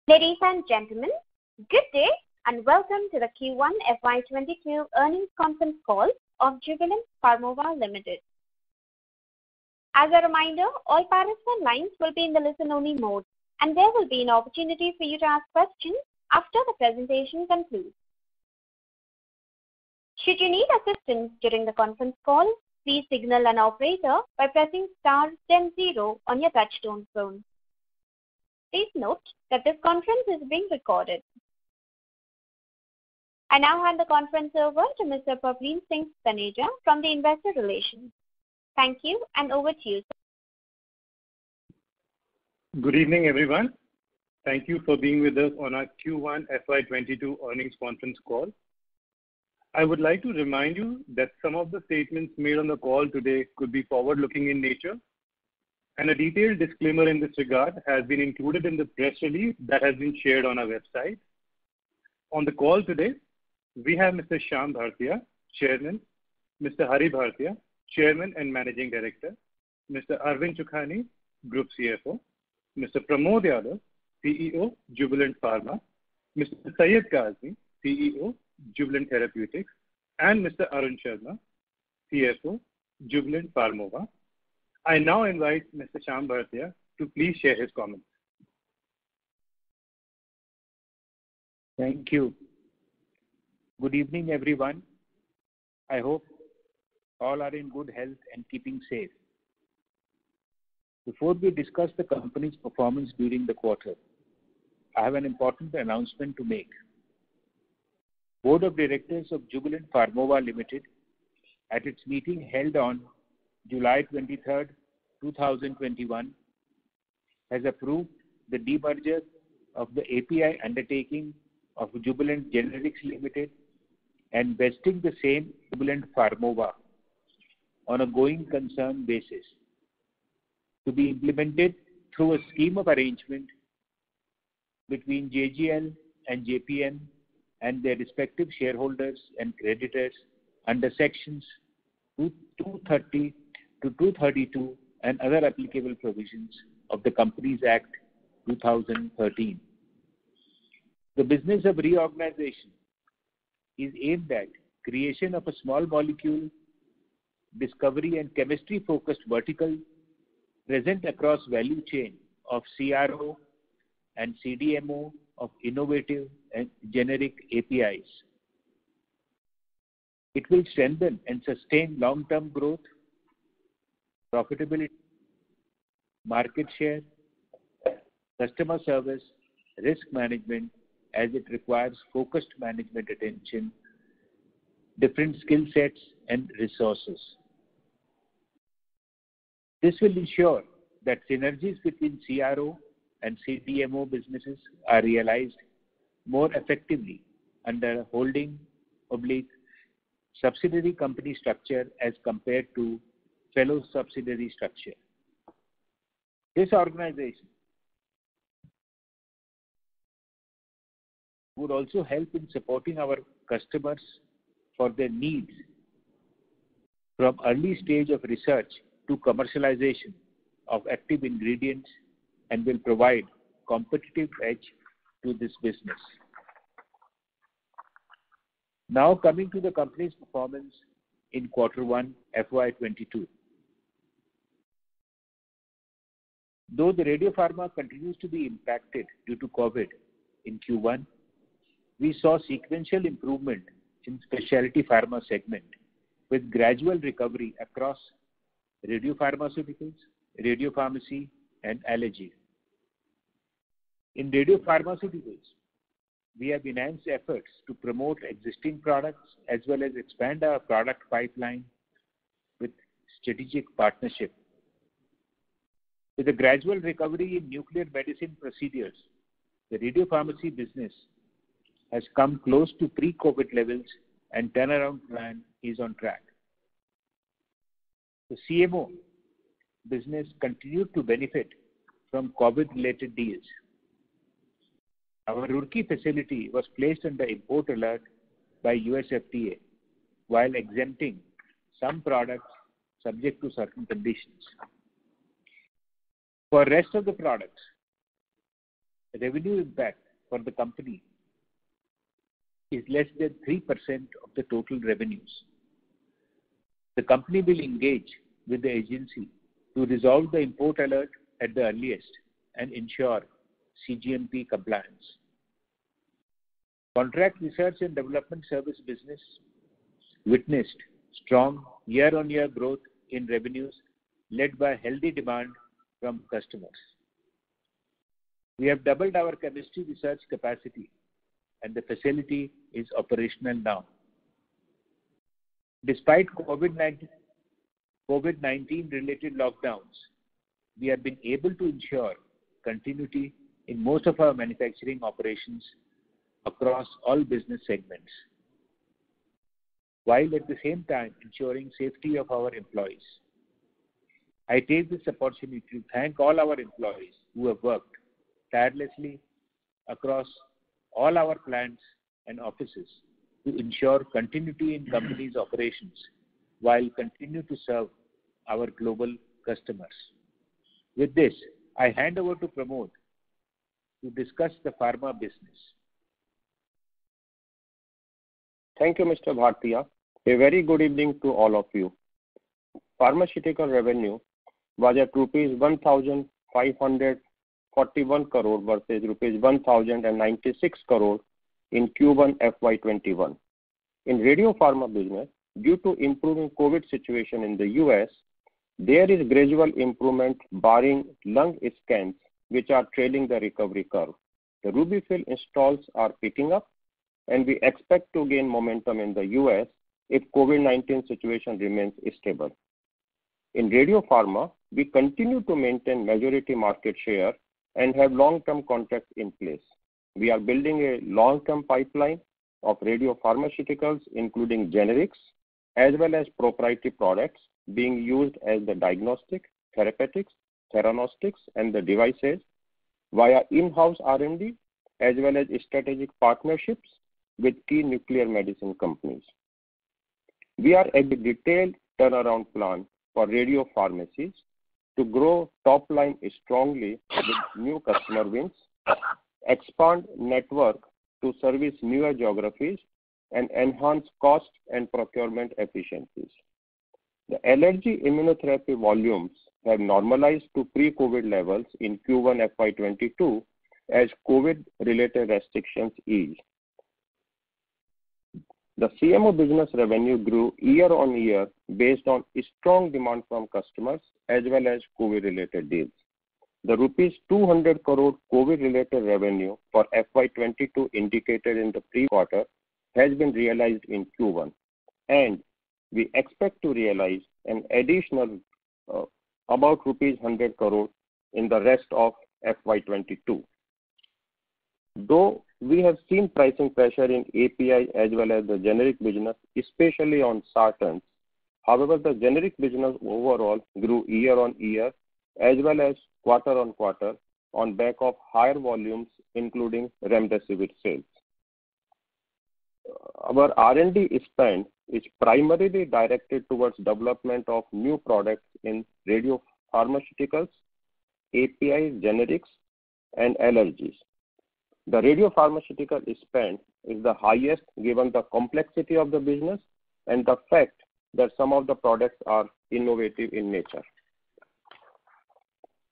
Ladies and gentlemen, good day and welcome to the Q1 FY22 earnings conference call of Jubilant Pharmova Limited. As a reminder, all participant lines will be in the listen-only mode, and there will be an opportunity for you to ask questions after the presentation concludes. Should you need assistance during the conference call, please signal an operator by pressing star then 0 on your touchtone phone. Please note that this conference is being recorded. I now hand the conference over to Mr. Pavleen Singh Taneja from the Investor Relations. Thank you, and over to you, sir. Good evening, everyone. Thank you for being with us on our Q1 FY22 earnings conference call. I would like to remind you that some of the statements made on the call today could be forward-looking in nature, and a detailed disclaimer in this regard has been included in the press release that has been shared on our website. On the call today, we have Mr. Shyam Bhartia, Chairman, Mr. Hari Bhartia, Chairman and Managing Director, Mr. Arvind Chokhani, Group CFO, Mr. Pramod Yadav, CEO, Jubilant Pharma, Mr. Syed Kazmi, CEO, Jubilant Therapeutics, and Mr. Arun Sharma, CFO, Jubilant Pharmova. I now invite Mr. Shyam Bhartia to please share his comments. Thank you. Good evening, everyone. I hope all are in good health and keeping safe. Before we discuss the company's performance during the quarter, I have an important announcement to make. Board of Directors of Jubilant Pharmova Limited, at its meeting held on July 23, 2021, has approved the demerger of the API undertaking of Jubilant Generics Limited and vesting the same Jubilant Pharmova on a going concern basis to be implemented through a scheme of arrangement between JGL and JPM and their respective shareholders and creditors under sections 230 to 232 and other applicable provisions of the Companies Act 2013. The business of reorganization is aimed at creation of a small molecule, discovery and chemistry focused vertical present across value chain of CRO and CDMO of innovative and generic APIs. It will strengthen and sustain long-term growth, profitability, market share, customer service, risk management, as it requires focused management attention, different skill sets and resources. This will ensure that synergies between CRO and CDMO businesses are realized more effectively under a holding/subsidiary company structure as compared to fellow subsidiary structure. This organization would also help in supporting our customers for their needs from early stage of research to commercialization of active ingredients and will provide competitive edge to this business. Now coming to the company's performance in Q1 FY22. Though the Radiopharma continues to be impacted due to COVID in Q1, we saw sequential improvement in specialty pharma segment with gradual recovery across radiopharmaceuticals, radiopharmacy and allergy. In radiopharmaceuticals, we have enhanced efforts to promote existing products as well as expand our product pipeline with strategic partnership. With a gradual recovery in nuclear medicine procedures, the radiopharmacy business has come close to pre-COVID levels and turnaround plan is on track. The CMO business continued to benefit from COVID-related deals. Our Roorkee facility was placed under import alert by US FDA while exempting some products subject to certain conditions. For rest of the products, revenue impact for the company is less than 3% of the total revenues. The company will engage with the agency to resolve the import alert at the earliest and ensure CGMP compliance. Contract research and development service business witnessed strong year-on-year growth in revenues led by healthy demand from customers. We have doubled our chemistry research capacity and the facility is operational now. Despite COVID-19 related lockdowns, we have been able to ensure continuity in most of our manufacturing operations across all business segments, while at the same time ensuring safety of our employees. I take this opportunity to thank all our employees who have worked tirelessly across all our plants and offices to ensure continuity in company's operations while continue to serve our global customers. With this, I hand over to Pramod to discuss the pharma business. Thank you, Mr. Bhartiya. A very good evening to all of you. Pharmaceutical revenue was at rupees 1,541 crore versus rupees 1,096 crore in Q1 FY21. In Radiopharma business, due to improving COVID situation in the US, there is gradual improvement barring lung scans which are trailing the recovery curve. The RUBY-FILL installs are picking up and we expect to gain momentum in the US if COVID-19 situation remains stable. In Radiopharma, we continue to maintain majority market share and have long-term contracts in place. We are building a long-term pipeline of radiopharmaceuticals, including generics, as well as proprietary products being used as the diagnostic, therapeutics, theranostics, and the devices via in-house R&D, as well as strategic partnerships with key nuclear medicine companies. We are at the detailed turnaround plan for radiopharmacies to grow top line strongly with new customer wins, expand network to service newer geographies, and enhance cost and procurement efficiencies. The allergy immunotherapy volumes have normalized to pre-COVID levels in Q1 FY22 as COVID-related restrictions ease. The CMO business revenue grew year on year based on strong demand from customers as well as COVID-related deals. The rupees 200 crore COVID-related revenue for FY22 indicated in the pre-quarter has been realized in Q1, and we expect to realize an additional about rupees 100 crore in the rest of FY22. Though we have seen pricing pressure in API as well as the generic business, especially on sartans. However, the generic business overall grew year on year as well as quarter on quarter on back of higher volumes, including remdesivir sales. Our R&D spend is primarily directed towards development of new products in radiopharmaceuticals, API, generics, and allergies. The radiopharmaceutical spend is the highest given the complexity of the business and the fact that some of the products are innovative in nature.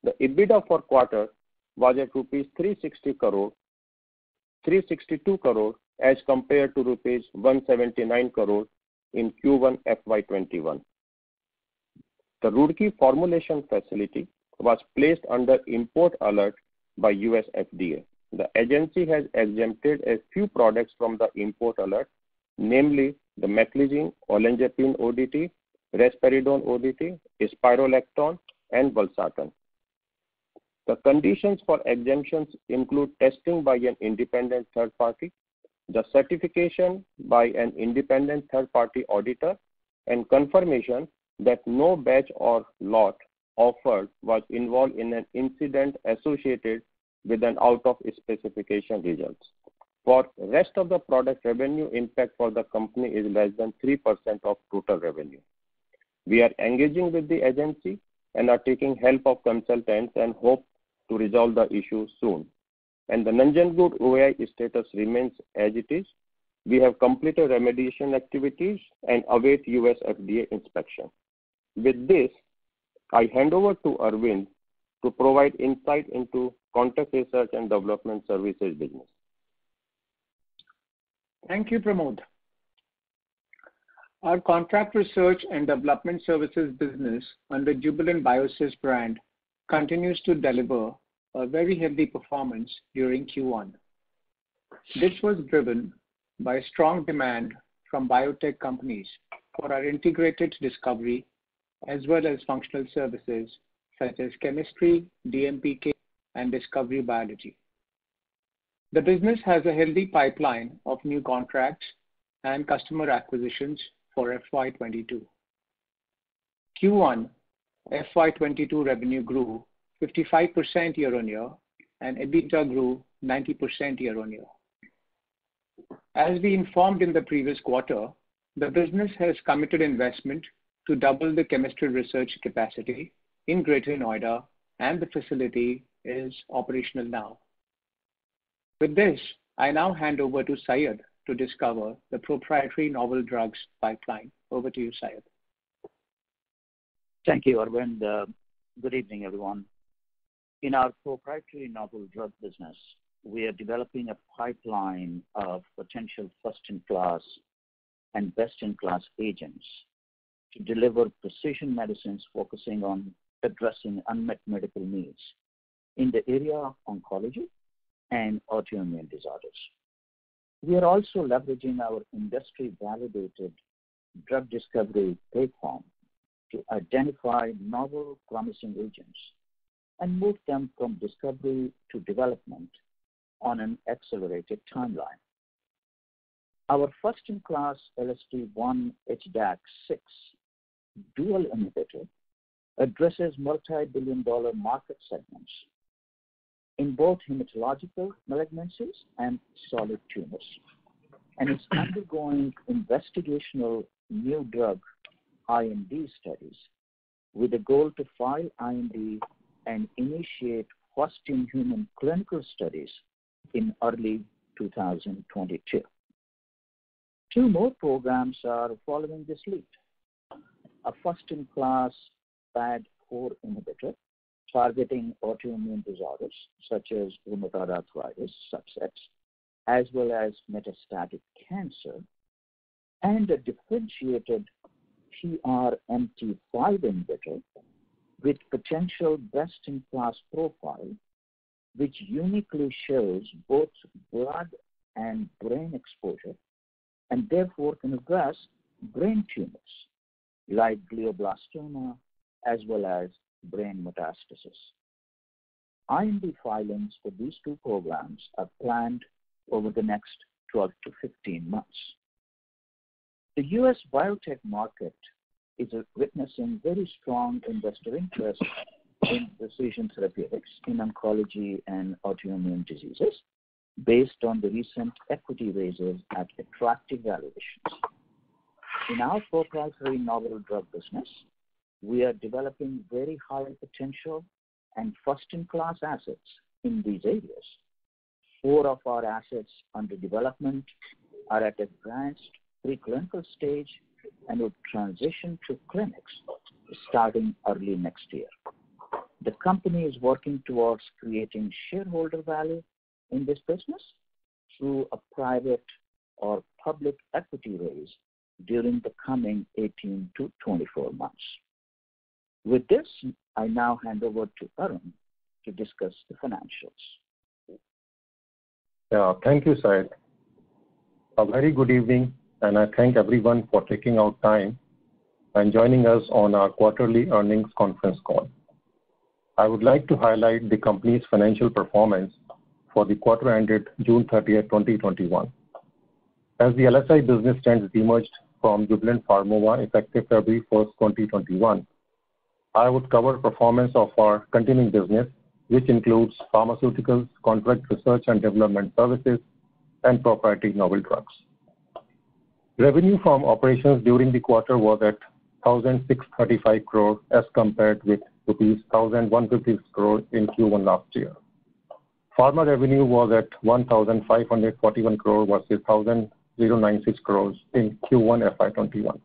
The EBITDA for quarter was at rupees 362 crore as compared to rupees 179 crore in Q1 FY21. The Roorkee formulation facility was placed under import alert by US FDA. The agency has exempted a few products from the import alert, namely the Meclizine, Olanzapine ODT, Risperidone ODT, Spironolactone, and Valsartan. The conditions for exemptions include testing by an independent third party, the certification by an independent third party auditor, and confirmation that no batch or lot offered was involved in an incident associated with an out of specification results. For rest of the product, revenue impact for the company is less than 3% of total revenue. We are engaging with the agency and are taking help of consultants and hope to resolve the issue soon. and the Nanjangud OAI status remains as it is. We have completed remediation activities and await US FDA inspection. With this, I hand over to Arvind to provide insight into contract research and development services business. Thank you, Pramod. Our contract research and development services business under Jubilant Biosys brand continues to deliver a very healthy performance during Q1. This was driven by strong demand from biotech companies for our integrated discovery as well as functional services such as chemistry, DMPK, and discovery biology. The business has a healthy pipeline of new contracts and customer acquisitions for FY22. Q1 FY22 revenue grew 55% year-on-year and EBITDA grew 90% year-on-year. As we informed in the previous quarter, the business has committed investment to double the chemistry research capacity in Greater Noida, and the facility is operational now. With this, I now hand over to Syed to discover the proprietary novel drugs pipeline. Over to you, Syed. Thank you, Arvind. Good evening, everyone. In our proprietary novel drug business, we are developing a pipeline of potential first-in-class and best-in-class agents to deliver precision medicines focusing on addressing unmet medical needs in the area of oncology and autoimmune disorders. We are also leveraging our industry-validated drug discovery platform to identify novel promising agents and move them from discovery to development on an accelerated timeline. Our first-in-class LSD1 HDAC6 dual inhibitor addresses multi-billion-dollar market segments in both hematological malignancies and solid tumors, and is undergoing investigational new drug IND studies with a goal to file IND and initiate first-in-human clinical studies in early 2022. Two more programs are following this lead. A first-in-class PAD4 inhibitor targeting autoimmune disorders such as rheumatoid arthritis subsets, as well as metastatic cancer, and a differentiated PRMT5 inhibitor with potential best-in-class profile, which uniquely shows both blood and brain exposure, and therefore can address brain tumors like glioblastoma as well as brain metastasis. IND filings for these two programs are planned over the next 12 to 15 months. The U.S. biotech market is witnessing very strong investor interest in precision therapeutics in oncology and autoimmune diseases based on the recent equity raises at attractive valuations. In our proprietary novel drug business, we are developing very high potential and first-in-class assets in these areas. 4 of our assets under development are at advanced preclinical stage and will transition to clinics starting early next year. The company is working towards creating shareholder value in this business through a private or public equity raise during the coming 18 to 24 months. With this, I now hand over to Arun to discuss the financials. Thank you, Syed. A very good evening, and I thank everyone for taking out time and joining us on our quarterly earnings conference call. I would like to highlight the company's financial performance for the quarter ended June 30, 2021. As the LSI business stands demerged from Jubilant Pharmova effective February 1, 2021, I would cover performance of our continuing business, which includes pharmaceuticals, contract research and development services, and proprietary novel drugs. Revenue from operations during the quarter was at 1,635 crore as compared with rupees 1,156 crore in Q1 last year. Pharma revenue was at 1,541 crore versus 1,096 crores in Q1 FY21.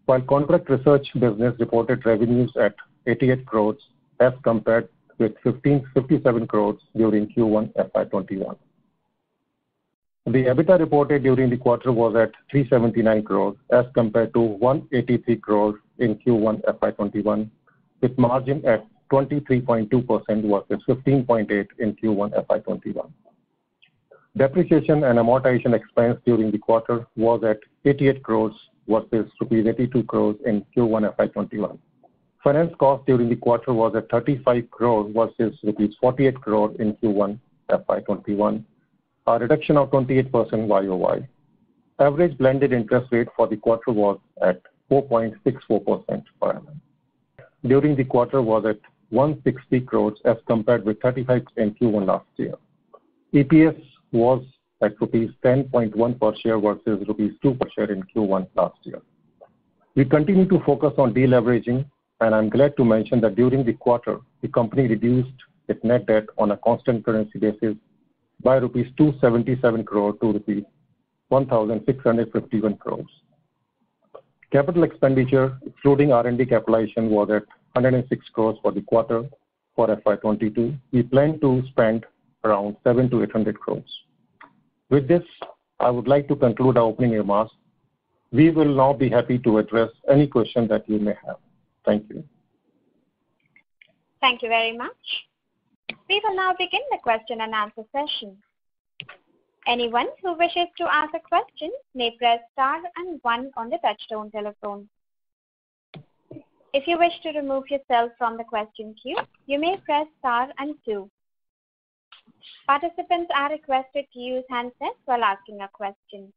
While contract research business reported revenues at 88 crores as compared with 57 crores during Q1 FY21. The EBITDA reported during the quarter was at 379 crores as compared to 183 crores in Q1 FY21, with margin at 23.2% versus 15.8% in Q1 FY21. Depreciation and amortization expense during the quarter was at 88 crores versus rupees 82 crores in Q1 FY21. Finance cost during the quarter was at 35 crores versus rupees 48 crores in Q1 FY21, a reduction of 28% YOY. Average blended interest rate for the quarter was at 4.64% per annum. During the quarter was at 160 crores as compared with 35 in Q1 last year. EPS was at rupees 10.1 per share versus rupees 2 per share in Q1 last year. We continue to focus on deleveraging, and I'm glad to mention that during the quarter, the company reduced its net debt on a constant currency basis by rupees 277 crore to rupees 1,651 crores. Capital expenditure, excluding R&D capitalization, was at 106 crores for the quarter for FY22. We plan to spend around 700 to 800 crores. With this, I would like to conclude our opening remarks. We will now be happy to address any question that you may have. Thank you. Thank you very much. We will now begin the question and answer session. Anyone who wishes to ask a question may press star and 1 on the touchtone telephone. If you wish to remove yourself from the question queue, you may press star and 2. Participants are requested to use handsets while asking a question.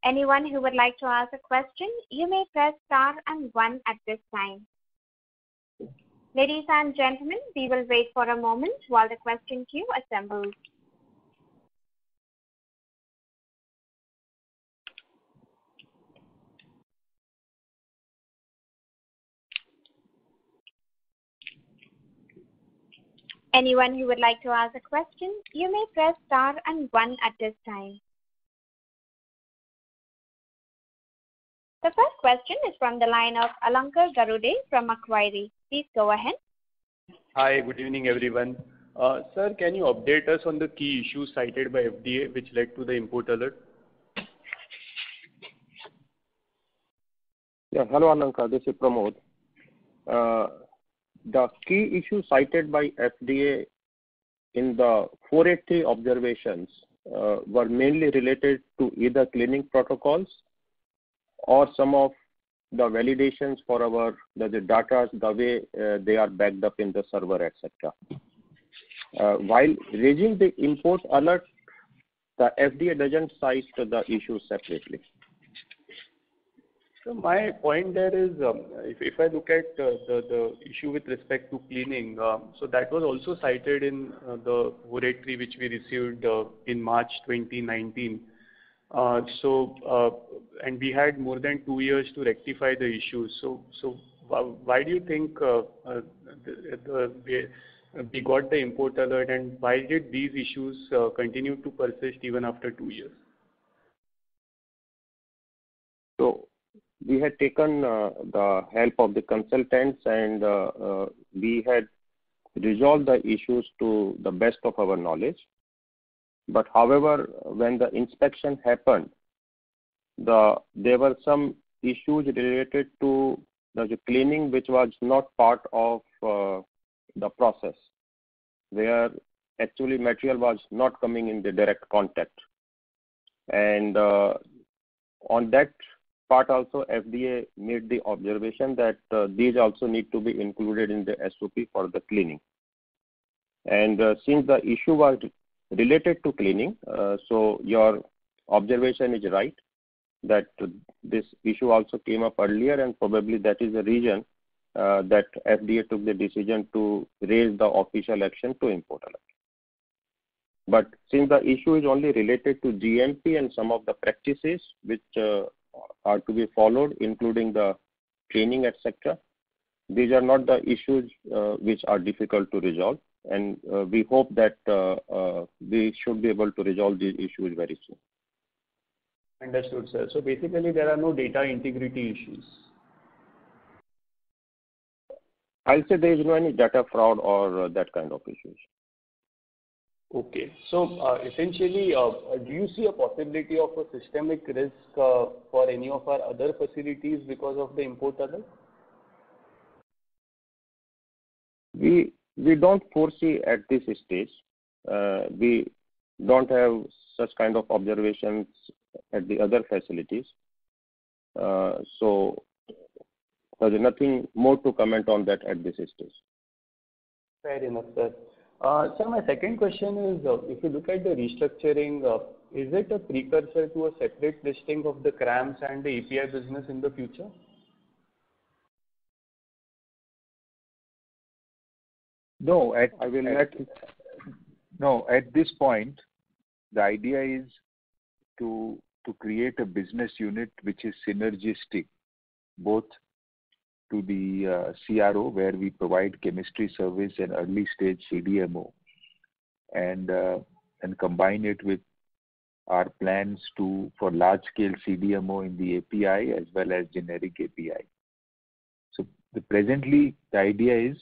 Anyone who would like to ask a question, you may press star and 1 at this time. Ladies and gentlemen, we will wait for a moment while the question queue assembles. Anyone who would like to ask a question, you may press star and 1 at this time. The first question is from the line of Alankar Garude from Macquarie. Please go ahead. Hi, good evening, everyone. Sir, can you update us on the key issues cited by FDA which led to the import alert? Yeah, hello Alankar, this is Pramod. The key issues cited by FDA in the 483 observations were mainly related to either cleaning protocols or some of the validations for the data, the way they are backed up in the server, etc. While raising the import alert, the FDA doesn't cite the issues separately. So my point there is, if I look at the issue with respect to cleaning, so that was also cited in the 483 which we received in March 2019. And we had more than 2 years to rectify the issues. So why do you think we got the import alert, and why did these issues continue to persist even after 2 years? So we had taken the help of the consultants, and we had resolved the issues to the best of our knowledge. But however, when the inspection happened, there were some issues related to the cleaning which was not part of the process, where actually material was not coming in the direct contact. And on that part also, FDA made the observation that these also need to be included in the SOP for the cleaning. And since the issue was related to cleaning, so your observation is right, that this issue also came up earlier, and probably that is the reason that FDA took the decision to raise the official action to import alert. But since the issue is only related to GMP and some of the practices which are to be followed, including the training, etc., these are not the issues which are difficult to resolve. and we hope that we should be able to resolve these issues very soon. Understood, sir. So basically, there are no data integrity issues. I'll say there is no any data fraud or that kind of issues. Okay. So essentially, do you see a possibility of a systemic risk for any of our other facilities because of the import alert? We don't foresee at this stage. We don't have such kind of observations at the other facilities. So there's nothing more to comment on that at this stage. Fair enough, sir. Sir, my second question is, if you look at the restructuring, is it a precursor to a separate listing of the CRAMS and the API business in the future? No, at this point, the idea is to create a business unit which is synergistic, both to the CRO, where we provide chemistry service and early stage CDMO, and combine it with our plans for large scale CDMO in the API as well as generic API. So presently, the idea is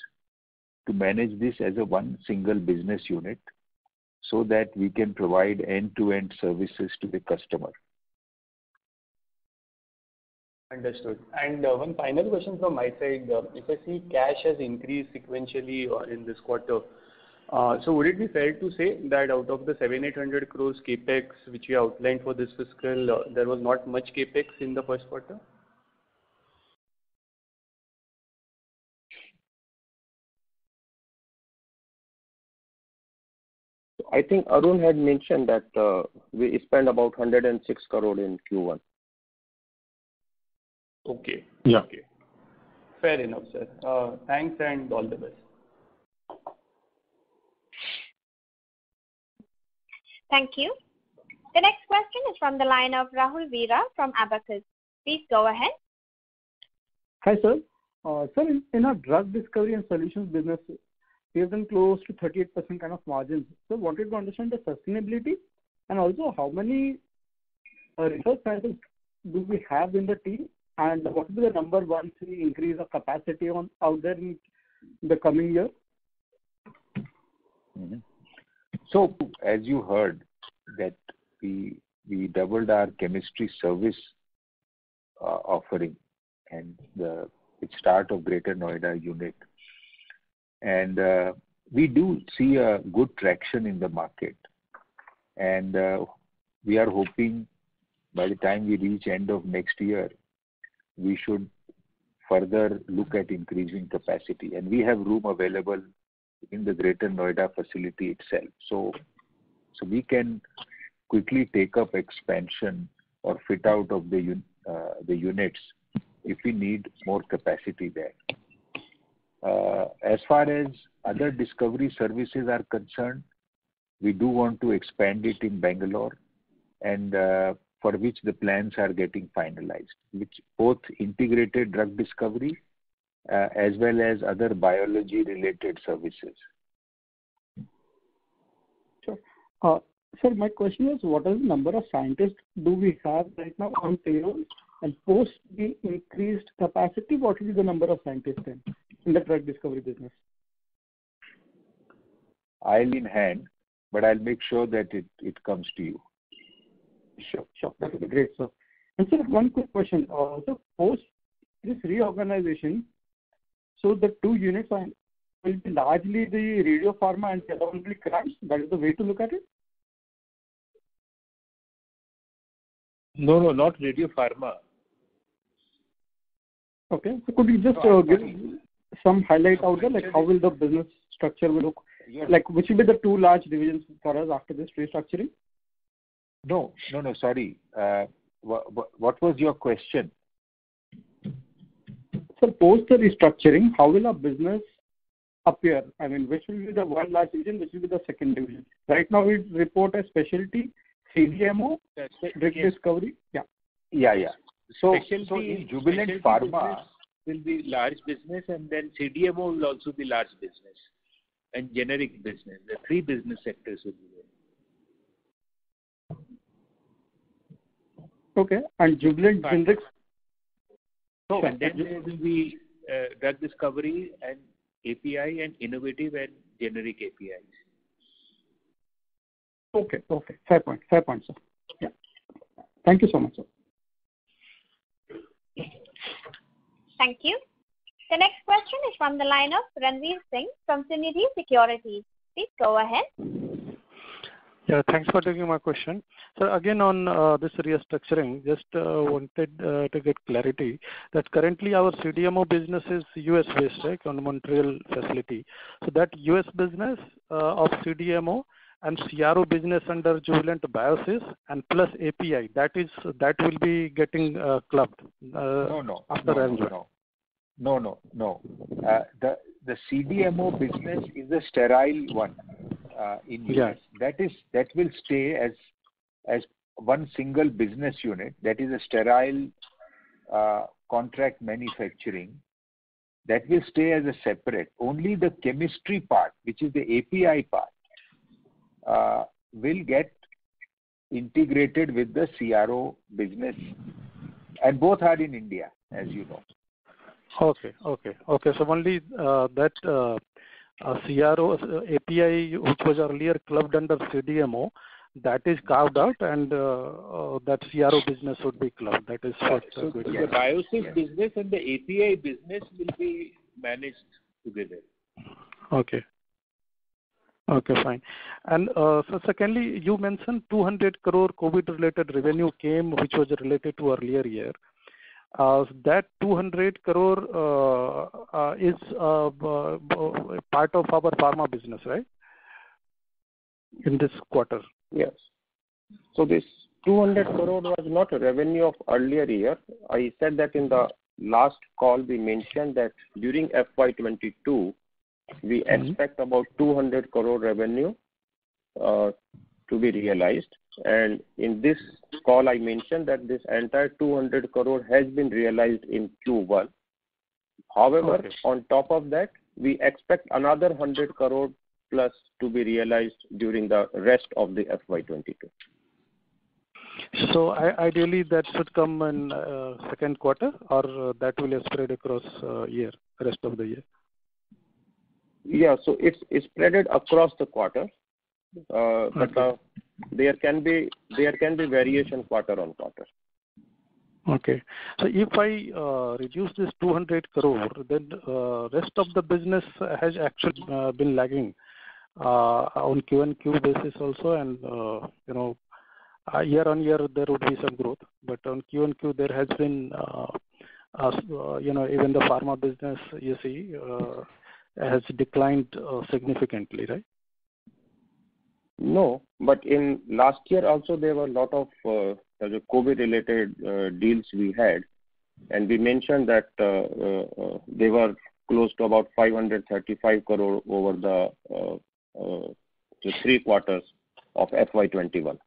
to manage this as a one single business unit, so that we can provide end-to-end services to the customer. Understood. And one final question from my side. If I see cash has increased sequentially in this quarter, so would it be fair to say that out of the 700-800 crores capex which we outlined for this fiscal, there was not much capex in the first quarter? I think Arun had mentioned that we spent about 106 crore in Q1. Okay. Yeah. Okay. Fair enough, sir. Thanks and all the best. Thank you. The next question is from the line of Rahul Veera from Abacus. Please go ahead. Hi, sir. Sir, in our drug discovery and solutions business, we have been close to 38% kind of margins. So wanted to understand the sustainability, and also how many research scientists do we have in the team, and what will be the number once we increase the capacity out there in the coming year? Mm-hmm. So as you heard that we doubled our chemistry service offering and the start of Greater Noida unit. And we do see a good traction in the market, and we are hoping by the time we reach end of next year, we should further look at increasing capacity, and we have room available in the Greater Noida facility itself. So we can quickly take up expansion or fit out of the units if we need more capacity there. As far as other discovery services are concerned, we do want to expand it in Bangalore, and for which the plans are getting finalized, which both integrated drug discovery as well as other biology related services. Sure. Sir, my question is, what is the number of scientists do we have right now on payroll, and post the increased capacity, what will be the number of scientists then in the drug discovery business? I'll in hand, but I'll make sure that it comes to you. Sure. That would be great, sir. And sir, one quick question. So post this reorganization, so the two units will be largely the radiopharma and the other one will be CRAMS. That is the way to look at it? No, not radiopharma. Okay. So could you just give some highlight out there, like how will the business structure will look? Like which will be the two large divisions for us after this restructuring? No, sorry. What was your question? So post the restructuring, how will our business appear? I mean, which will be the one large division, which will be the second division? Right now we report a specialty, CDMO, drug discovery. Yeah. So in Jubilant Pharma will be large business, and then CDMO will also be large business. and generic business. The three business sectors will be there. Okay. And Jubilant Generics? No, and then there will be drug discovery and API and innovative and generic APIs. Okay. Fair point, sir. Yeah. Thank you so much, sir. Thank you. The next question is from the line of Ranveer Singh from Sunidhi Securities. Please go ahead. Yeah, thanks for taking my question. So again on this restructuring, just wanted to get clarity that currently our CDMO business is US based, right, on Montreal facility. So that US business of CDMO and CRO business under Jubilant Biosys and plus API, that will be getting clubbed after arrangement. No. The CDMO business is a sterile one in US. That will stay as one single business unit. That is a sterile contract manufacturing. That will stay as a separate. Only the chemistry part, which is the API part, will get integrated with the CRO business, and both are in India, as you know. Okay. So only that CRO API, which was earlier clubbed under CDMO, that is carved out, and that CRO business would be clubbed. That is what. So the Biosys business and the API business will be managed together. Okay, fine. And so secondly, you mentioned 200 crore COVID-related revenue came, which was related to earlier year. That 200 crore is part of our pharma business, right? In this quarter. Yes. So this 200 crore was not a revenue of earlier year. I said that in the last call we mentioned that during FY22 we expect about 200 crore revenue to be realized. And in this call, I mentioned that this entire 200 crore has been realized in Q1. However, on top of that, we expect another 100 crore plus to be realized during the rest of the FY22. So ideally, that should come in second quarter, or that will spread across rest of the year. Yeah, so it's spread across the quarter, but there can be variation quarter on quarter. Okay. So if I reduce this 200 crore, then rest of the business has actually been lagging on Q&Q basis also, and year on year there would be some growth, but on Q&Q there has been even the pharma business you see has declined significantly, right? No, but in last year also there were a lot of COVID-related deals we had, and we mentioned that they were close to about 535 crore over the 3 quarters of FY21.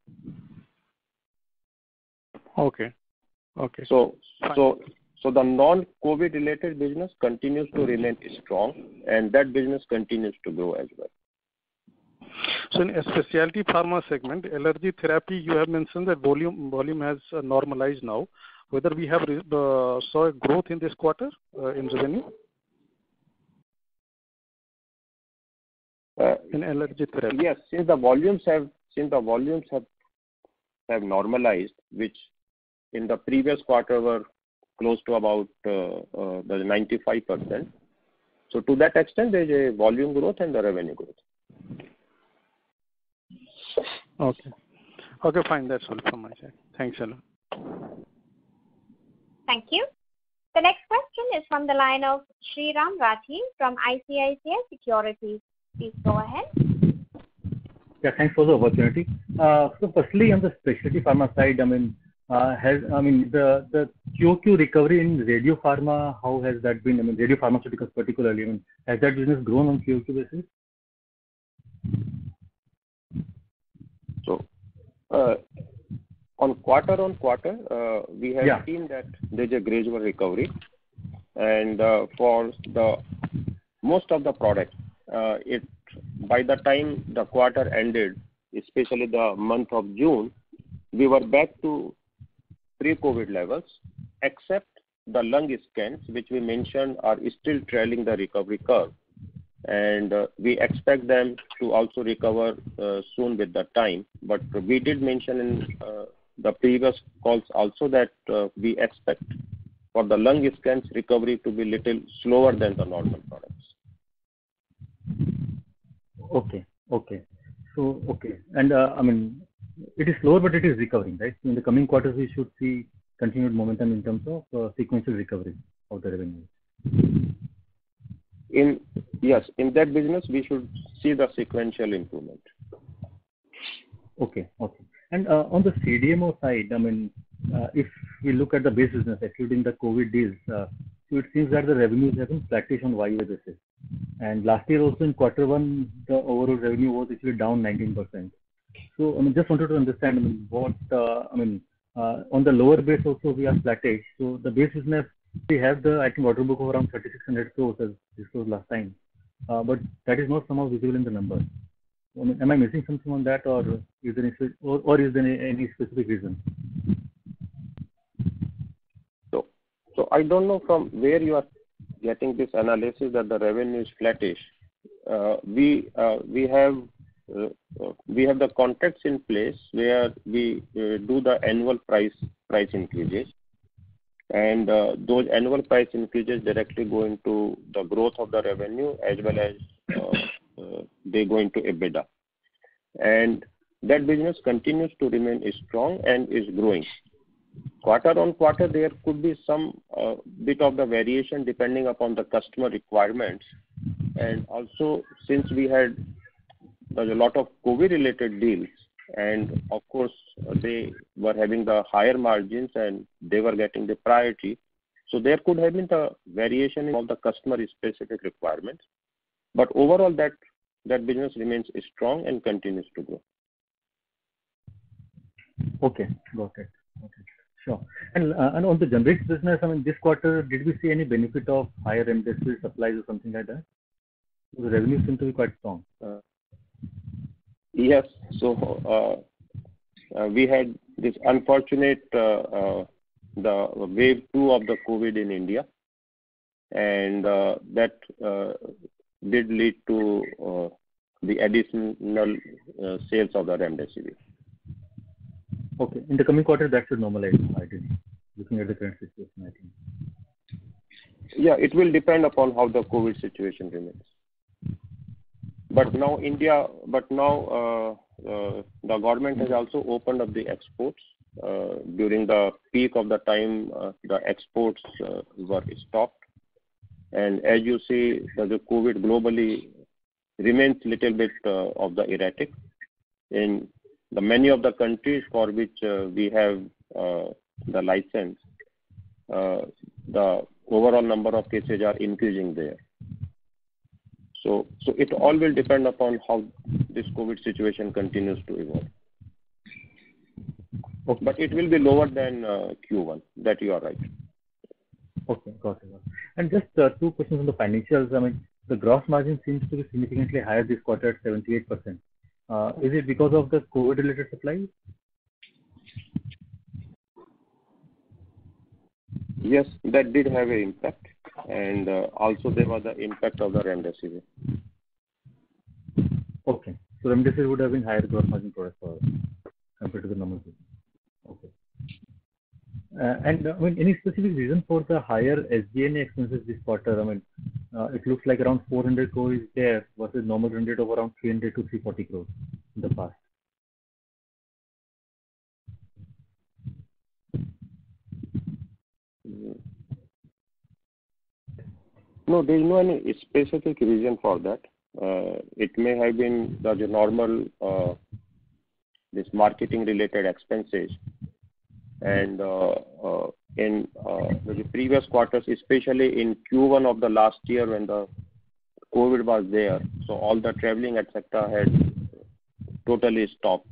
Okay. So the non-COVID related business continues to remain strong, and that business continues to grow as well. So in a specialty pharma segment, allergy therapy, you have mentioned that volume has normalized now. Whether we have saw a growth in this quarter in revenue in allergy therapy? Yes, since the volumes have normalized, which in the previous quarter were close to about the 95%. So to that extent, there is a volume growth and the revenue growth. Okay, fine. That's all from my side. Thanks a lot. Thank you. The next question is from the line of Sriram Rathi from ICICI Securities. Please go ahead. Yeah, thanks for the opportunity. So firstly, on the specialty pharma side, the QOQ recovery in radio pharma, how has that been? Radio pharmaceuticals particularly, has that business grown on QOQ basis? So, on quarter, we have seen that there is a gradual recovery, and for the most of the products, it by the time the quarter ended, especially the month of June, we were back to pre-COVID levels, except the lung scans, which we mentioned are still trailing the recovery curve. And we expect them to also recover soon with the time. But we did mention in the previous calls also that we expect for the lung scans recovery to be little slower than the normal products. Okay. And it is slower, but it is recovering, right? In the coming quarters, we should see continued momentum in terms of sequential recovery of the revenue. In that business, we should see the sequential improvement. Okay. And on the CDMO side, if we look at the base business, excluding the COVID deals, so it seems that the revenues have been flattish on YoY basis. And last year also in quarter one, the overall revenue was actually down 19%. So just wanted to understand on the lower base also we are flattish. So the base business, we have the order book of around 3,600 crores as this was last time, but that is not somehow visible in the numbers. Am I missing something on that, or is there any specific reason? So I don't know from where you are getting this analysis that the revenue is flattish. We have the contracts in place where we do the annual price increases, and those annual price increases directly go into the growth of the revenue as well as they go into EBITDA. And that business continues to remain strong and is growing. Quarter on quarter, there could be some bit of the variation depending upon the customer requirements. And also, since we had a lot of COVID-related deals, and of course, they were having the higher margins and they were getting the priority. So there could have been the variation in all the customer-specific requirements. But overall, that business remains strong and continues to grow. Okay, got it. Sure. And on the generics business, this quarter, did we see any benefit of higher remdesivir supplies or something like that? The revenue seems to be quite strong. Yes. So we had this unfortunate the wave 2 of the COVID in India, and that did lead to the additional sales of the remdesivir. Okay. In the coming quarter, that should normalize, I think, looking at the current situation, I think. Yeah, it will depend upon how the COVID situation remains. But now the government has also opened up the exports. During the peak of the time, the exports were stopped. And as you see, the COVID globally remains a little bit of the erratic. In the many of the countries for which we have the license, the overall number of cases are increasing there. So it all will depend upon how this COVID situation continues to evolve. Okay. But it will be lower than Q1. That you are right. Okay, got it. And just 2 questions on the financials. The gross margin seems to be significantly higher this quarter at 78%. Is it because of the COVID-related supplies? Yes, that did have an impact. And also there was the impact of the remdesivir. Okay. So remdesivir would have been higher gross margin product for us compared to the normal business. Okay. And any specific reason for the higher SG&A expenses this quarter? It looks like around 400 crores is there versus normal run rate of around 300 to 340 crores in the past. No, there is no any specific reason for that. It may have been the normal this marketing related expenses, and in the previous quarters, especially in Q1 of the last year when the COVID was there, so all the traveling etc. had totally stopped.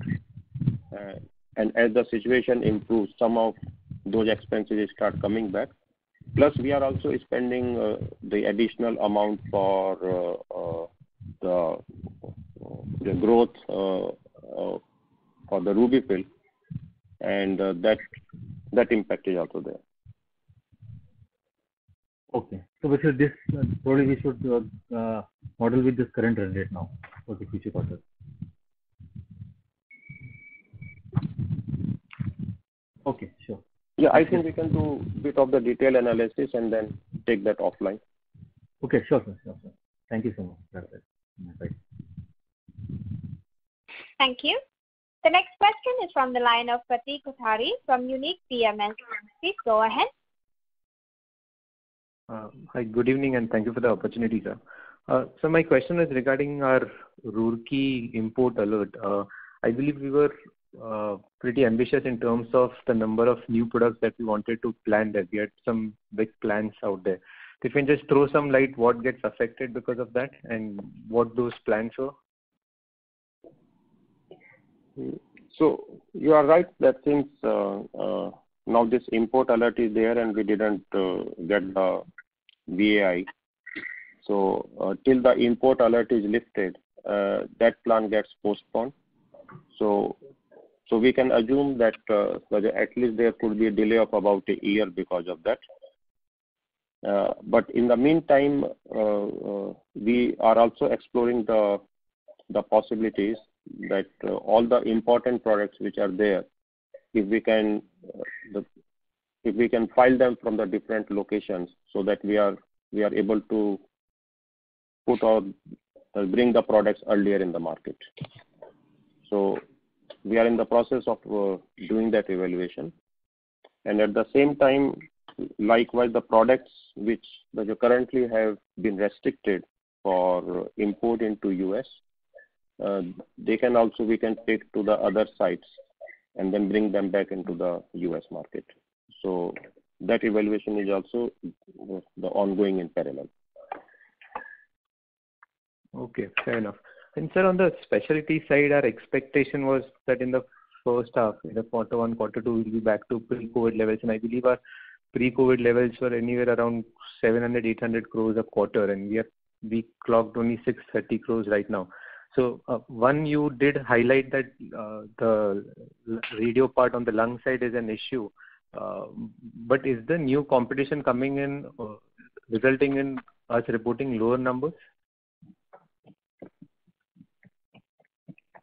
And as the situation improves, some of those expenses start coming back. Plus, we are also spending the additional amount for the the growth for the RubyFill, and that impact is also there. Okay. So we should probably we should model with this current run rate now for the future quarters. Okay, sure. Yeah, I think we can do a bit of the detailed analysis and then take that offline. Okay, sure, sir. Thank you so much. That's it. Right. Thank you. The next question is from the line of Pratik Kothari from Unique PMS. Please go ahead. Hi, good evening, and thank you for the opportunity, sir. So my question is regarding our Roorkee import alert. I believe we were pretty ambitious in terms of the number of new products that we wanted to plan there. We had some big plans out there. If you can just throw some light what gets affected because of that and what those plans were? So you are right that since now this import alert is there and we didn't get the VAI. So till the import alert is lifted, that plan gets postponed. So we can assume that at least there could be a delay of about a year because of that. But in the meantime, we are also exploring the possibilities that all the important products which are there, if we can file them from the different locations, so that we are able to bring the products earlier in the market. So we are in the process of doing that evaluation, and at the same time, likewise, the products which currently have been restricted for import into US, we can take to the other sites and then bring them back into the US market. So that evaluation is also the ongoing in parallel. Okay, fair enough. And sir, on the specialty side, our expectation was that in the first half, in the quarter 1, quarter 2, we'll be back to pre-COVID levels. And I believe our pre-COVID levels were anywhere around 700-800 crores a quarter, and we clocked only 630 crores right now. So one, you did highlight that the radio part on the lung side is an issue. But is the new competition coming in resulting in us reporting lower numbers?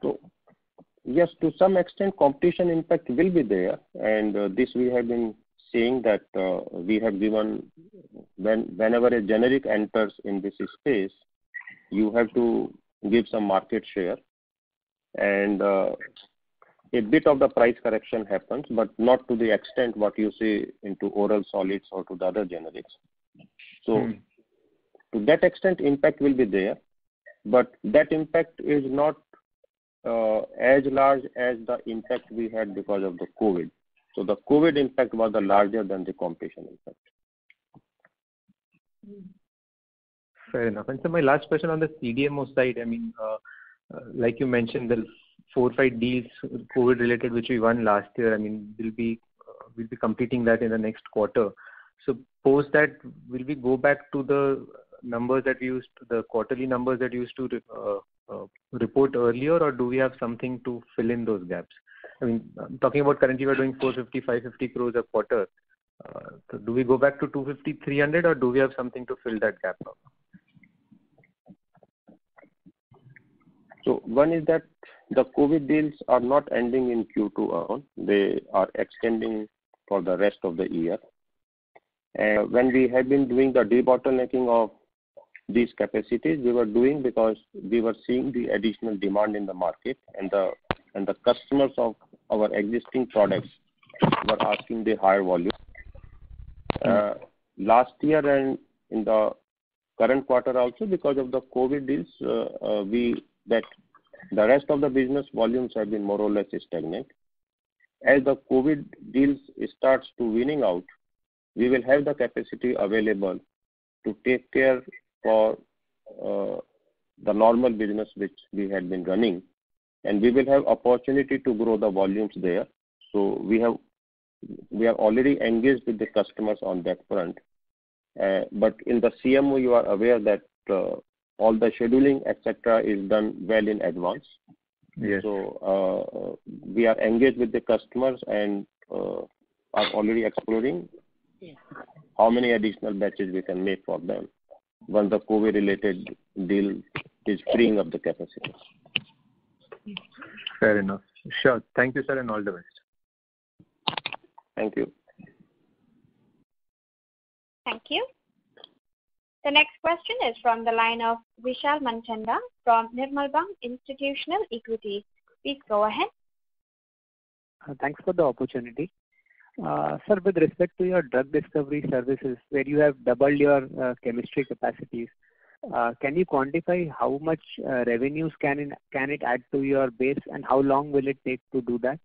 So yes, to some extent, competition impact will be there, and this we have been saying that we have given whenever a generic enters in this space, you have to give some market share, and a bit of the price correction happens, but not to the extent what you see into oral solids or to the other generics. So to that extent, impact will be there, but that impact is not as large as the impact we had because of the COVID. So the COVID impact was larger than the competition impact. Fair enough. And so my last question on the CDMO side, I mean, like you mentioned, the 4 or 5 deals COVID related which we won last year. I mean, we'll be completing that in the next quarter. So post that, will we go back to the numbers that we used, the quarterly numbers that we used to report earlier, or do we have something to fill in those gaps? I mean, I'm talking about currently we're doing 450, 550 crores a quarter. So do we go back to 250, 300, or do we have something to fill that gap now? So one is that the COVID deals are not ending in Q2 alone. They are extending for the rest of the year. And when we have been doing the debottlenecking of these capacities, we were doing because we were seeing the additional demand in the market, and the customers of our existing products were asking the higher volume. Last year and in the current quarter also, because of the COVID deals, the rest of the business volumes have been more or less stagnant. As the COVID deals starts to winning out, we will have the capacity available to take care for the normal business which we had been running, and we will have opportunity to grow the volumes there. So we are already engaged with the customers on that front. But in the CMO, you are aware that all the scheduling, etc., is done well in advance. Yes. So we are engaged with the customers and are already exploring how many additional batches we can make for them once the COVID-related deal is freeing up the capacity. Fair enough. Sure. Thank you, sir, and all the best. Thank you. Thank you. The next question is from the line of Vishal Manchanda from Nirmal Bang Institutional Equities. Please go ahead. Thanks for the opportunity. Sir, with respect to your drug discovery services, where you have doubled your chemistry capacities, can you quantify how much revenues can it add to your base, and how long will it take to do that?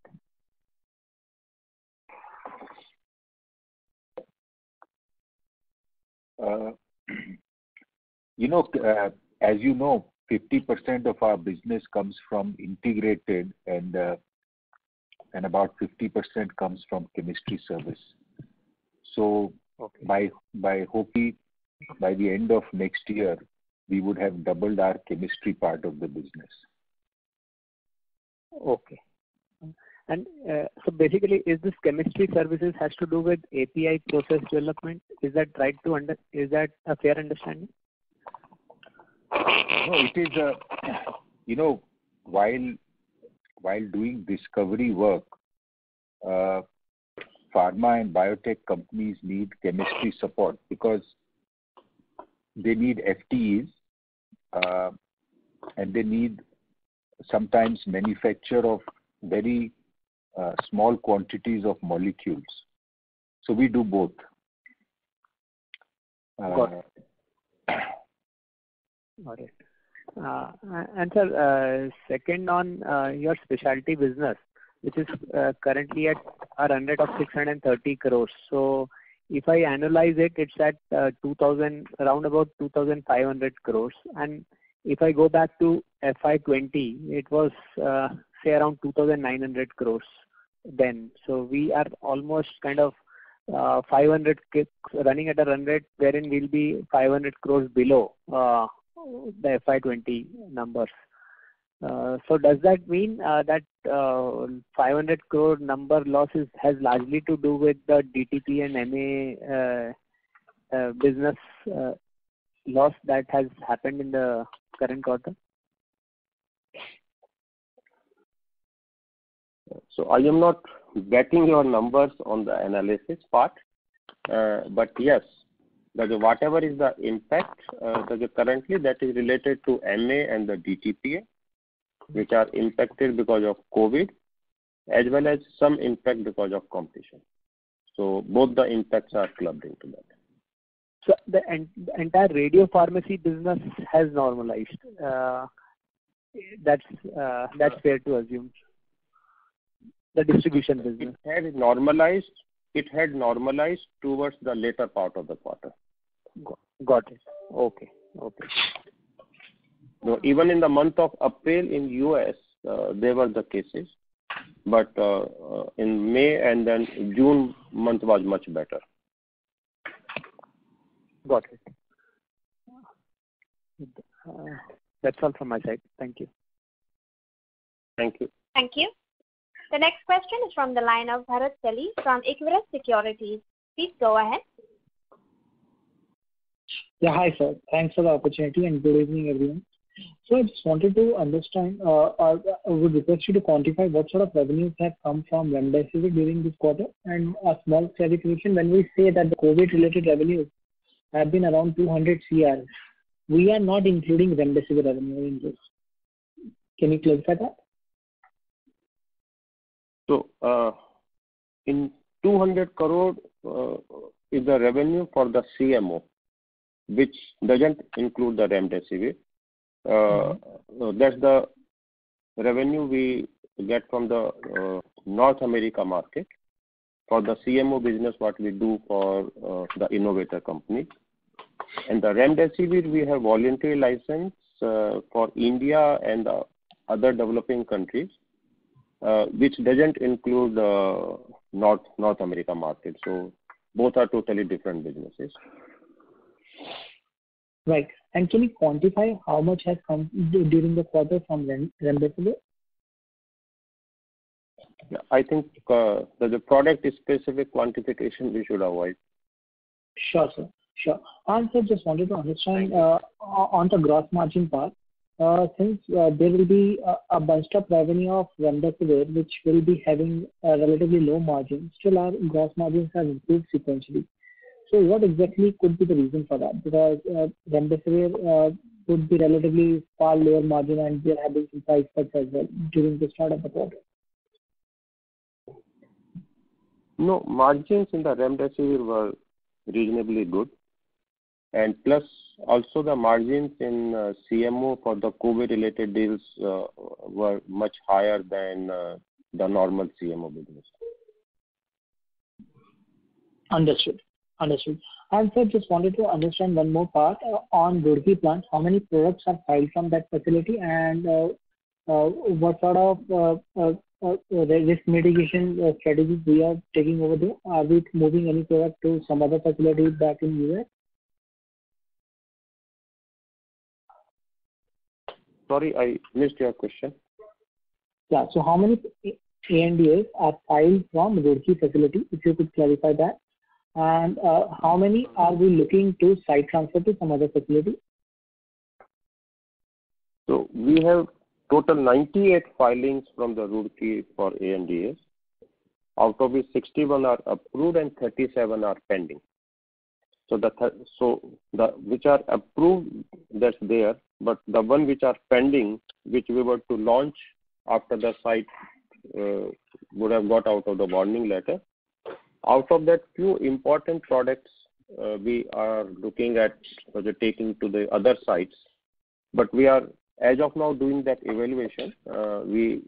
As you know, 50% of our business comes from integrated, and about 50% comes from chemistry service. So by hopefully by the end of next year, we would have doubled our chemistry part of the business. Okay. And so basically, is this chemistry services has to do with API process development? Is that right is that a fair understanding? No, it is while doing discovery work, pharma and biotech companies need chemistry support because they need FTEs and they need sometimes manufacture of very small quantities of molecules. So we do both. Got it. Got it. And sir, second on your specialty business, which is currently at a run rate of 630 crores. So if I analyze it, it's at around about 2,500 crores. And if I go back to FY20, it was say around 2,900 crores then. So we are almost kind of 500 running at a run rate wherein we'll be 500 crores below the FY20 numbers. So does that mean that 500 crore number losses has largely to do with the DTP and MA business loss that has happened in the current quarter? So I am not getting your numbers on the analysis part, but yes, that whatever is the impact currently that is related to MA and the DTPA, which are impacted because of COVID, as well as some impact because of competition. So both the impacts are clubbed into that. So the entire radio pharmacy business has normalized. That's fair to assume. The distribution business. It had normalized towards the later part of the quarter. Got it. Okay. No, even in the month of April in US, there were the cases, but in May and then June month was much better. Got it. That's all from my side. Thank you. Thank you. Thank you. The next question is from the line of Bharat Celly from Equirus Securities. Please go ahead. Yeah, hi sir. Thanks for the opportunity and good evening everyone. So I just wanted to understand, I would request you to quantify what sort of revenues have come from Remdesivir during this quarter, and a small clarification: when we say that the COVID-related revenues have been around 200 CR, we are not including Remdesivir revenue in this. Can you clarify that? So, in 200 crore is the revenue for the CMO, which doesn't include the Remdesivir. That's the revenue we get from the North America market for the CMO business, what we do for the innovator company. And the Remdesivir, we have voluntary license for India and other developing countries, which doesn't include North America market. So both are totally different businesses. Right. And can you quantify how much has come during the quarter from remdesivir? I think the product-specific quantification we should avoid. Sure, sir. Sure. And sir, just wanted to understand on the gross margin part, since there will be a bunched up revenue of remdesivir, which will be having a relatively low margin, still our gross margins have improved sequentially. So what exactly could be the reason for that? Because remdesivir would be relatively far lower margin, and there have been some price cuts as well during the start of the quarter. No, margins in the remdesivir were reasonably good. And plus, also the margins in CMO for the COVID-related deals were much higher than the normal CMO business. Understood. Understood. And sir, just wanted to understand one more part on Roorkee plant. How many products are filed from that facility, and what sort of risk mitigation strategies we are taking over there? Are we moving any product to some other facility back in US? Sorry, I missed your question. Yeah. So how many ANDAs are filed from Roorkee facility, if you could clarify that? And how many are we looking to site transfer to some other facility? So we have total 98 filings from the Roorkee for ANDAs, out of which 61 are approved and 37 are pending. So the which are approved, that's there, but the one which are pending, which we were to launch after the site would have got out of the warning letter. Out of that, few important products we are looking at taking to the other sites, but we are, as of now, doing that evaluation. We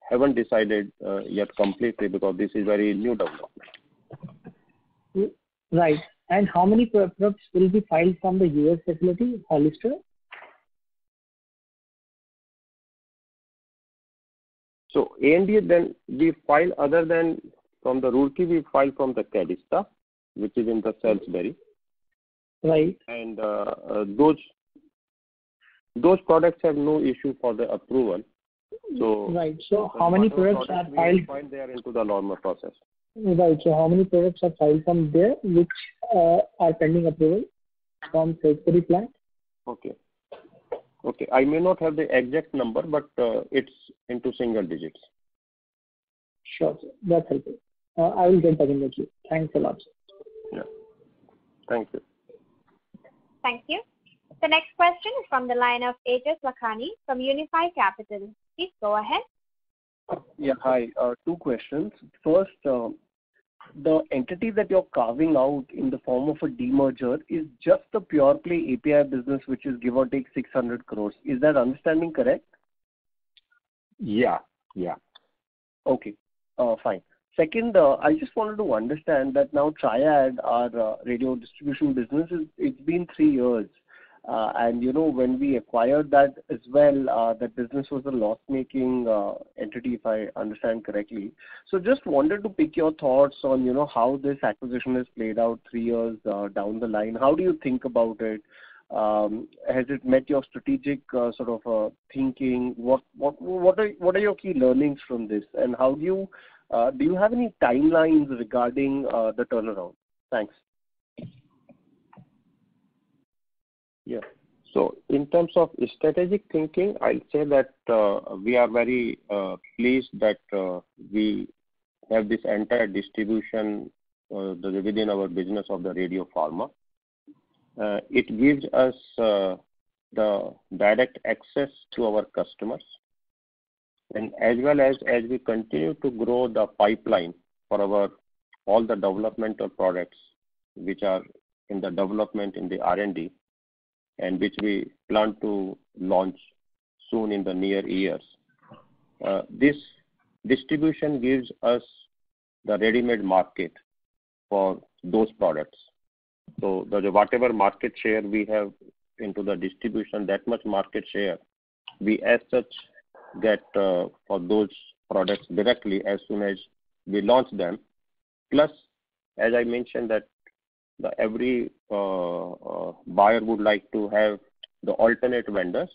haven't decided yet completely because this is very new development. Right. And how many products will be filed from the US facility, Hollister? So ANDA, then we file other than from the Roorkee, we file from the Cadista, which is in the Salisbury. Right. And those products have no issue for the approval. So right. So how many products are filed? They are into the normal process. Right. So how many products are filed from there, which are pending approval from Salisbury plant? Okay. Okay. I may not have the exact number, but it's into single digits. Sure, sir. That's helpful. I will get back in the queue. Thanks a lot, sir. Yeah. Thank you. Thank you. The next question is from the line of Aejas Lakhani from Unifi Capital. Please go ahead. Yeah, hi. Two questions. First, the entity that you're carving out in the form of a demerger is just the pure play API business, which is give or take 600 crores. Is that understanding correct? Yeah. Okay. Fine. Second, I just wanted to understand that now Triad, our radio distribution business, it's been 3 years. And when we acquired that as well, that business was a loss-making entity, if I understand correctly. So just wanted to pick your thoughts on, how this acquisition has played out 3 years down the line. How do you think about it? Has it met your strategic sort of thinking? What are your key learnings from this? And how do you have any timelines regarding the turnaround? Thanks. Yeah. So in terms of strategic thinking, I'll say that we are very pleased that we have this entire distribution within our business of the Radio Pharma. It gives us the direct access to our customers, and as well as we continue to grow the pipeline for all the developmental products which are in the development in the R&D, and which we plan to launch soon in the near years. This distribution gives us the ready-made market for those products. So whatever market share we have into the distribution, that much market share we as such get for those products directly as soon as we launch them. Plus, as I mentioned, that every buyer would like to have the alternate vendors.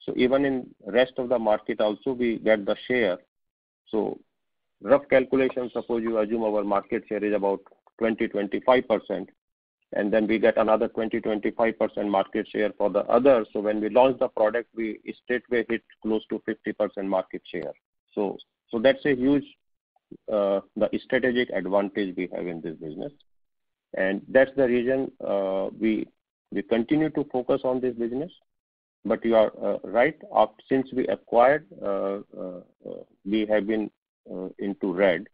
So even in rest of the market also we get the share. So rough calculation, suppose you assume our market share is about 20-25%, and then we get another 20-25% market share for the others. So when we launch the product, we straightway hit close to 50% market share. So that's a huge the strategic advantage we have in this business, and that's the reason we continue to focus on this business. But you are right. Since we acquired, we have been into red,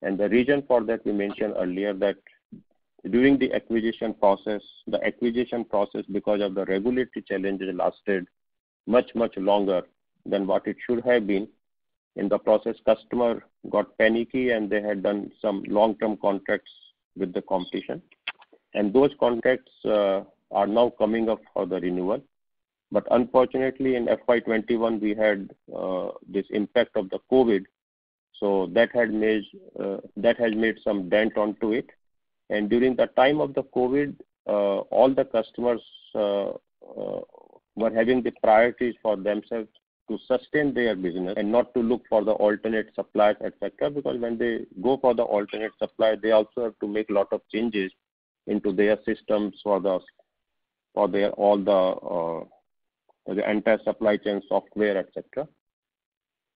and the reason for that we mentioned earlier that during the acquisition process because of the regulatory challenges lasted much longer than what it should have been. In the process, customer got panicky and they had done some long-term contracts with the competition, and those contracts are now coming up for the renewal. But unfortunately, in FY21 we had this impact of the COVID, so that has made some dent onto it. And during the time of the COVID, all the customers were having the priorities for themselves to sustain their business and not to look for the alternate suppliers, etc. Because when they go for the alternate supplier, they also have to make a lot of changes into their systems for their the entire supply chain software, etc.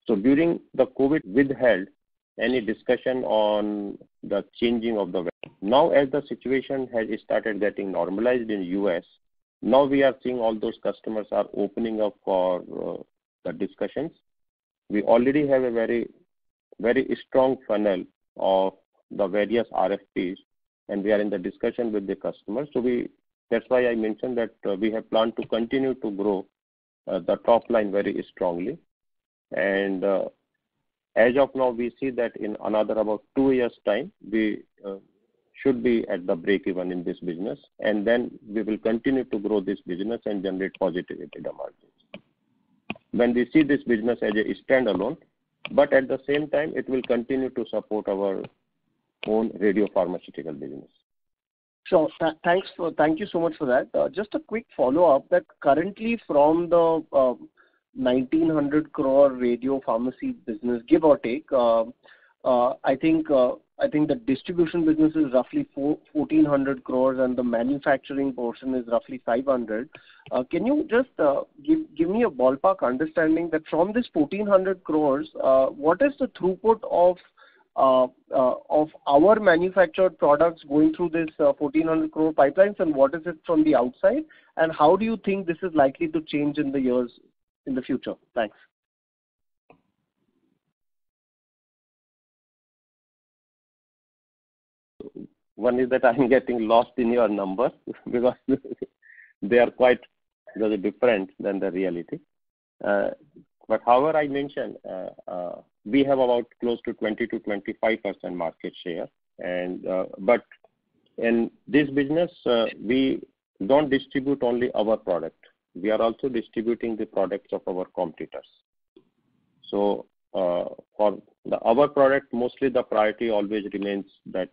So during the COVID, withheld any discussion on the changing of the vendor. Now, as the situation has started getting normalized in US, now we are seeing all those customers are opening up for the discussions. We already have a very strong funnel of the various RFPs, and we are in the discussion with the customers. So that's why I mentioned that we have planned to continue to grow the top line very strongly. And as of now, we see that in another about 2 years' time, we should be at the break even in this business, and then we will continue to grow this business and generate positive EBITDA margins. When we see this business as a standalone, but at the same time, it will continue to support our own radiopharmaceutical business. Sure. Thank you so much for that. Just a quick follow-up that currently from the 1900 crore radio pharmacy business, give or take, I think the distribution business is roughly 1400 crores and the manufacturing portion is roughly 500. Can you just give me a ballpark understanding that from this 1400 crores, what is the throughput of our manufactured products going through this 1400 crore pipelines, and what is it from the outside, and how do you think this is likely to change in the years in the future? Thanks. One is that I'm getting lost in your numbers because they are quite very different than the reality. But however, I mentioned we have about close to 20-25% market share, and but in this business we don't distribute only our product. We are also distributing the products of our competitors. So for our product, mostly the priority always remains that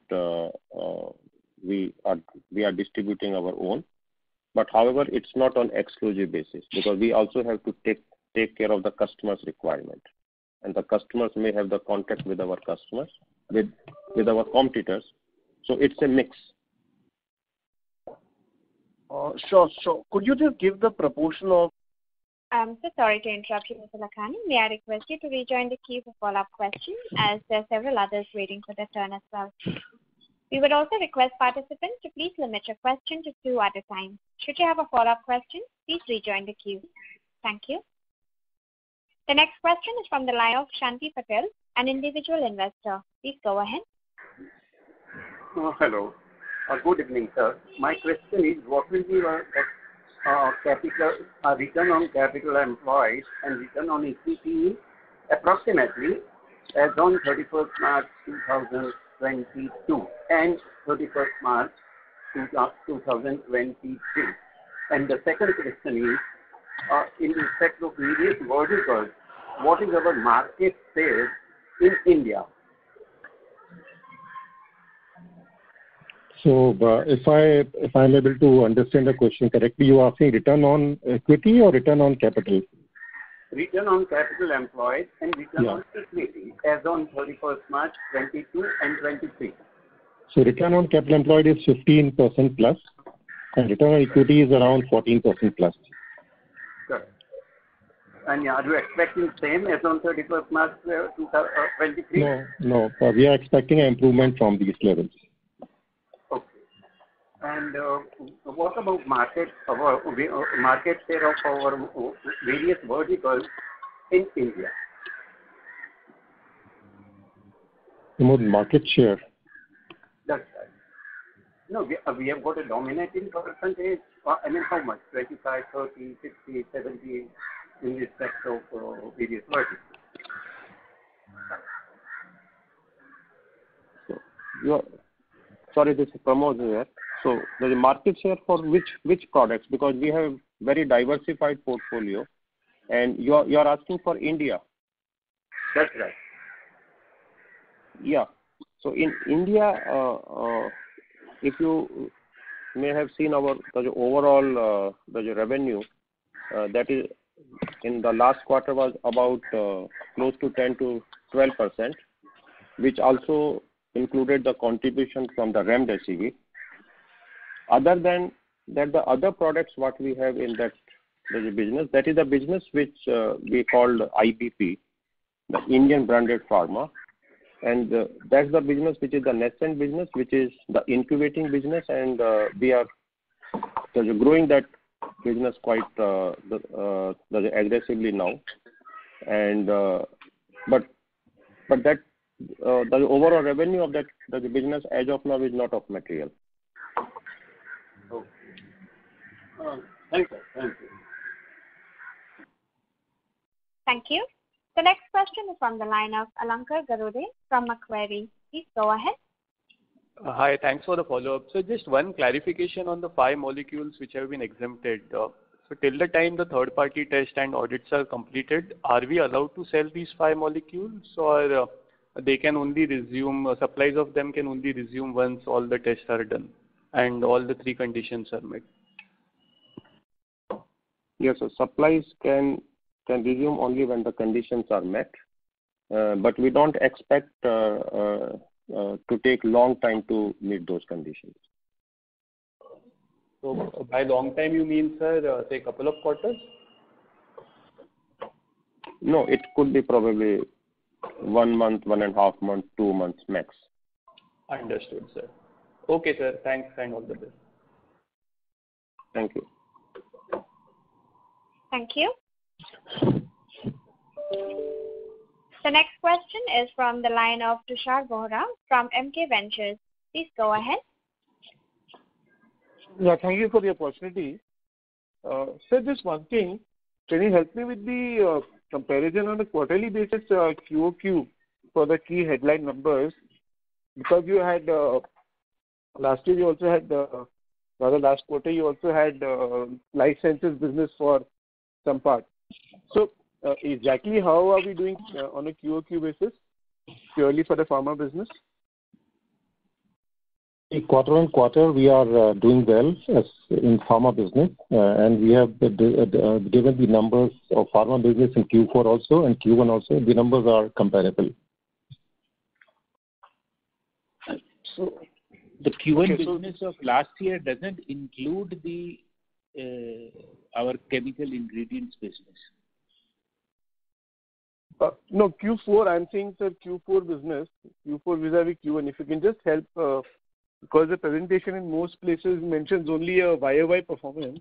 we are distributing our own. But however, it's not on exclusive basis because we also have to take care of the customer's requirement, and the customers may have the contract with our customers with our competitors. So it's a mix. Sure. So could you just give the proportion of? I'm so sorry to interrupt you, Mr. Lakhani. May I request you to rejoin the queue for follow-up questions, as there are several others waiting for their turn as well. We would also request participants to please limit your question to 2 at a time. Should you have a follow-up question, please rejoin the queue. Thank you. The next question is from the line of Shanti Patel, an individual investor. Please go ahead. Hello. Good evening, sir. My question is, what will be your capital return on capital employed and return on equity approximately as on 31st March 2022 and 31st March 2023? And the second question is, in respect of various verticals, what is our market share in India? So if I'm able to understand the question correctly, you are asking return on equity or return on capital? Return on capital employed and return on equity as on 31st March 22 and 23. So return on capital employed is 15% plus, and return on equity is around 14% plus. Correct. And are you expecting same as on 31st March 2023? No. We are expecting an improvement from these levels. Okay. And what about market share of our various verticals in India? Market share? That's right. No, we have got a dominating percentage. I mean, how much? 25, 30, 60, 70 in respect of various verticals. Sorry, this is Pramod here. So the market share for which products? Because we have very diversified portfolio, and you are asking for India. That's right. Yeah. So in India, if you may have seen the overall the revenue, that is in the last quarter was about close to 10 to 12%, which also included the contribution from the Remdesivir. Other than that, the other products what we have in that business, that is the business which we called IBP, the Indian Branded Pharma. And that's the business which is the nascent business, which is the incubating business, and we are growing that business quite aggressively now. And but that the overall revenue of that the business as of now is not of material. Okay. Thank you. Thank you. The next question is from the line of Alankar Garude from Macquarie. Please go ahead. Hi, thanks for the follow-up. So just one clarification on the 5 molecules which have been exempted. So till the time the third-party test and audits are completed, are we allowed to sell these 5 molecules, or they can only resume, supplies of them can only resume once all the tests are done and all the 3 conditions are met? Yes, so supplies can resume only when the conditions are met, but we don't expect to take long time to meet those conditions. So by long time you mean, sir, say couple of quarters? No, it could be probably 1 month, 1.5 months, 2 months max. Understood, sir. Okay, sir. Thanks and all the best. Thank you. Thank you. The next question is from the line of Tushar Bohra from MK Ventures. Please go ahead. Yeah, thank you for the opportunity. Sir, just one thing. Can you help me with the comparison on a quarterly basis, QOQ, for the key headline numbers? Because you had last year, you also had rather last quarter, you also had life sciences business for some part. So exactly how are we doing on a QOQ basis, purely for the pharma business? Quarter on quarter, we are doing well as in pharma business, and we have given the numbers of pharma business in Q4 also and Q1 also. The numbers are comparable. So the Q1 business of last year doesn't include the our chemical ingredients business. No, Q4, I'm saying, sir, Q4 business, Q4 vis-a-vis Q1. If you can just help, because the presentation in most places mentions only a YOY performance.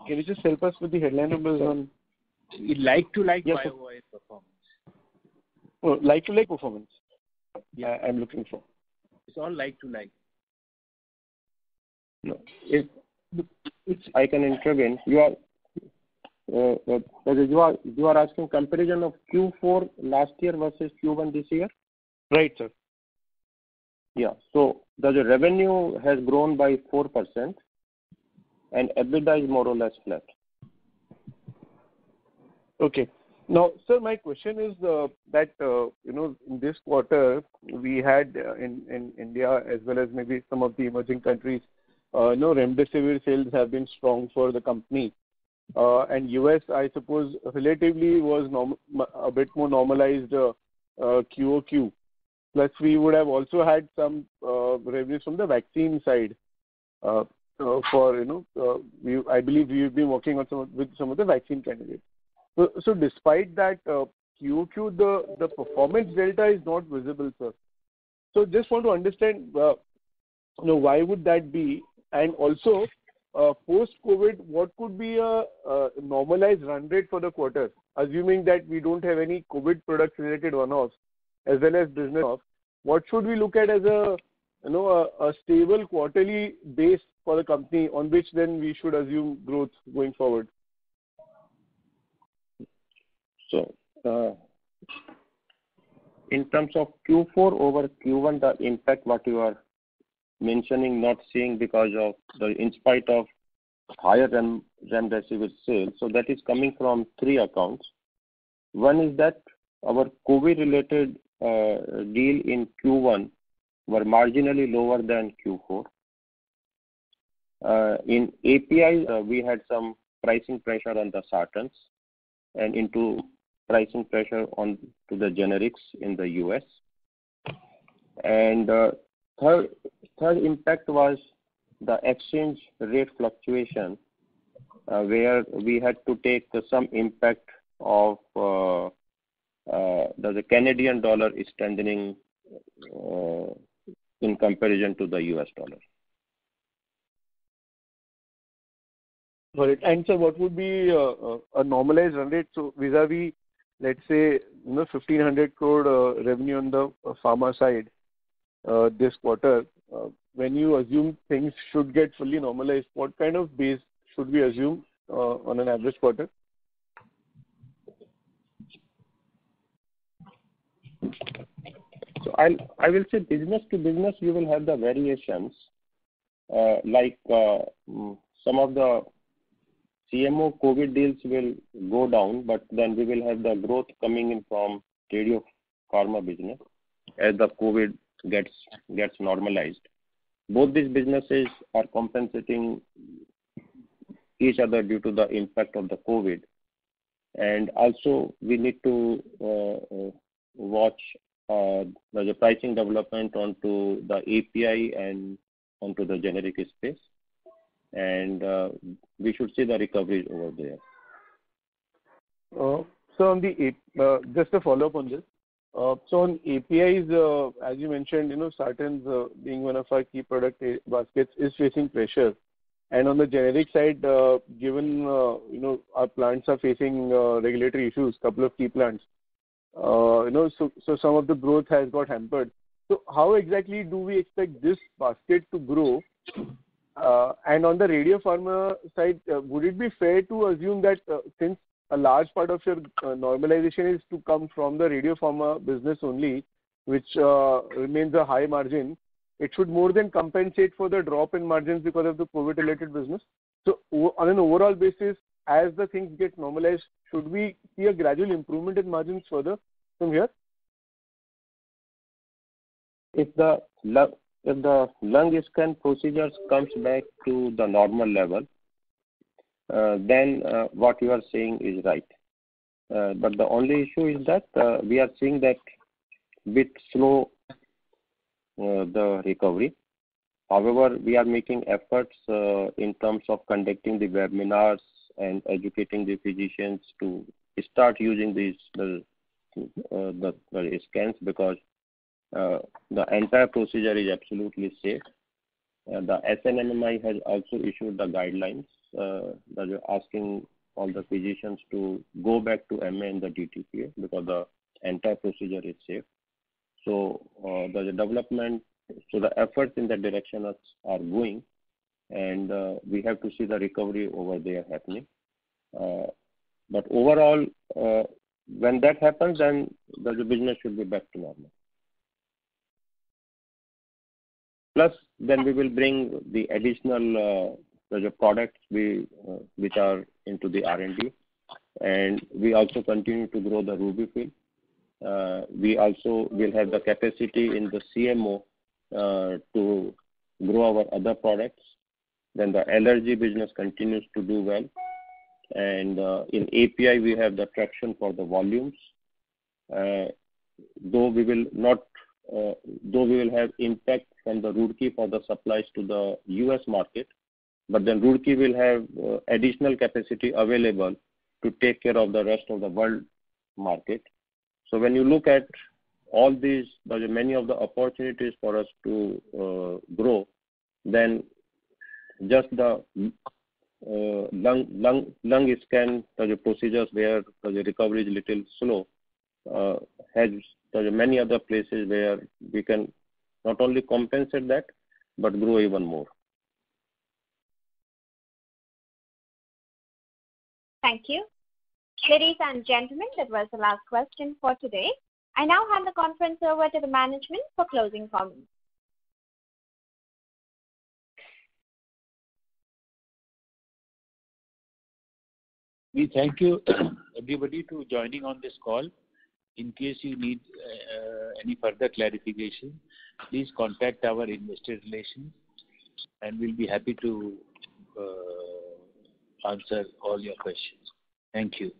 Can you just help us with the headline numbers on? Like-to-like yes, YOY performance. Oh, like-to-like performance? Yeah, I'm looking for. It's all like-to-like. No, I can intervene. You are asking comparison of Q4 last year versus Q1 this year? Right, sir. Yeah. So the revenue has grown by 4%, and EBITDA is more or less flat. Okay. Now, sir, my question is that, in this quarter, we had in India as well as maybe some of the emerging countries, remdesivir sales have been strong for the company. And US, I suppose, relatively was a bit more normalized QOQ. Plus, we would have also had some revenues from the vaccine side. I believe we've been working on with some of the vaccine candidates. So despite that, QOQ, the performance delta is not visible, sir. So just want to understand, why would that be? And also, post-COVID, what could be a normalized run rate for the quarter, assuming that we don't have any COVID products-related one-offs as well as business off? What should we look at as a stable quarterly base for the company on which then we should assume growth going forward? So, in terms of Q4 over Q1, the impact what you are mentioning, not seeing because of in spite of higher than remdesivir sales, so that is coming from three accounts. One is that our COVID-related deal in Q1 were marginally lower than Q4. In API, we had some pricing pressure on the sartans and into pricing pressure on to the generics in the US. And third impact was the exchange rate fluctuation, where we had to take some impact of the Canadian dollar is strengthening in comparison to the US dollar. Got it. And so what would be a normalized run rate? So vis-a-vis, let's say, 1,500 crore revenue on the pharma side this quarter, when you assume things should get fully normalized, what kind of base should we assume on an average quarter? So I will say business to business, you will have the variations. Like some of the CMO COVID deals will go down, but then we will have the growth coming in from radio pharma business as the COVID gets normalized. Both these businesses are compensating each other due to the impact of the COVID. And also we need to watch the pricing development onto the API and onto the generic space. And we should see the recovery over there. So on the just a follow up on this. So on APIs, as you mentioned, sartans being one of our key product baskets is facing pressure. And on the generic side, given our plants are facing regulatory issues, couple of key plants, so some of the growth has got hampered. So how exactly do we expect this basket to grow? And on the radio pharma side, would it be fair to assume that since a large part of your normalization is to come from the radio pharma business only, which remains a high margin, it should more than compensate for the drop in margins because of the COVID-related business? So on an overall basis, as the things get normalized, should we see a gradual improvement in margins further from here? If the lung scan procedures comes back to the normal level, then what you are saying is right. But the only issue is that we are seeing that bit slow the recovery. However, we are making efforts in terms of conducting the webinars and educating the physicians to start using the scans, because the entire procedure is absolutely safe. The SNMMI has also issued the guidelines that are asking all the physicians to go back to MA and the DTPA because the entire procedure is safe. So the development, so the efforts in that direction are going, and we have to see the recovery over there happening. But overall, when that happens, then the business should be back to normal. Plus, then we will bring the additional products which are into the R&D, and we also continue to grow the RubyFill. We also will have the capacity in the CMO to grow our other products. Then the allergy business continues to do well. And in API, we have the traction for the volumes. Though we will have impact from the Roorkee for the supplies to the US market, but then Roorkee will have additional capacity available to take care of the rest of the world market. So when you look at all these, there are many of the opportunities for us to grow, then just the lung scan the procedures where the recovery is little slow has many other places where we can not only compensate that but grow even more. Thank you. Ladies and gentlemen, that was the last question for today. I now hand the conference over to the management for closing comments. We thank you everybody to joining on this call. In case you need any further clarification, please contact our investor relations and we'll be happy to answer all your questions. Thank you.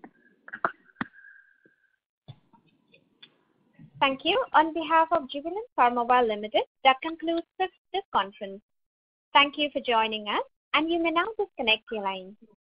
Thank you. On behalf of Jubilant Pharmova Limited, that concludes this conference. Thank you for joining us, and you may now disconnect your line.